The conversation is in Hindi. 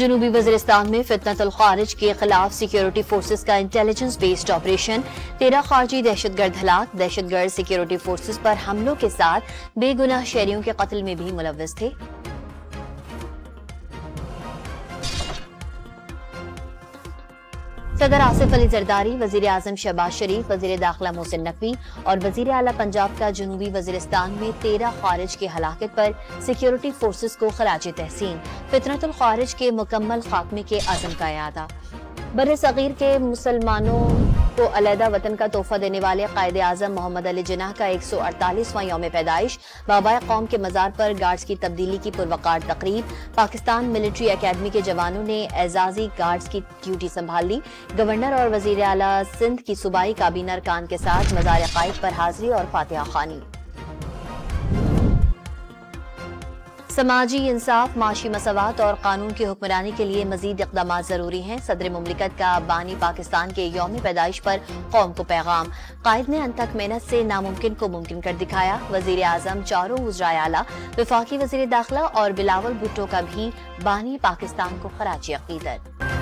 जनूबी वज़ीरिस्तान में फितनतुल खारिज के खिलाफ सिक्योरिटी फोर्सेस का इंटेलिजेंस बेस्ड ऑपरेशन। 13 खारजी दहशतगर्द हलाक। दहशतगर्द सिक्योरिटी फोर्सेस पर हमलों के साथ बेगुनाह शहरियों के कत्ल में भी मुलव्वस थे। सदर आसिफ अली जरदारी, वजीर आजम शहबाज शरीफ, वजीर दाखिला मोहसिन नकवी और वजीर आला पंजाब का जनूबी वज़ीरिस्तान में 13 खारिज की हलाकत पर सिक्योरिटी फोर्सेस को खराज तहसीन। फितनतुल खारिज के मुकम्मल खात्मे के अज़म का यादा। बर्रे सगीर के मुसलमानों को अलहदा वतन का तोहफा देने वाले कायद आजम मोहम्मद अली जिन्नाह का 148वां यौम पैदाइश। बाबाए कौम के मज़ार पर गार्ड्स की तब्दीली की पुरवकार तकरीब। पाकिस्तान मिलिट्री अकेडमी के जवानों ने एजाजी गार्ड्स की ड्यूटी संभाल ली। गवर्नर और वजीर आला सिंध की सूबाई काबीना अरकान के साथ मज़ार अकायद पर हाजिरी और फातिहा खानी। समाजी इंसाफ, माशी मसवात और कानून की हुक्मरानी के लिए मजीद इक़दामात जरूरी हैं। सदर मुमलिकत का बानी पाकिस्तान के यौम पैदाइश पर कौम को पैगाम। कायद ने अनथक मेहनत से नामुमकिन को मुमकिन कर दिखाया। वजीर आजम, चारों वज़राए आला, वफाकी वजीर दाखिला और बिलावल भुट्टो का भी बानी पाकिस्तान को खराज अकीदत।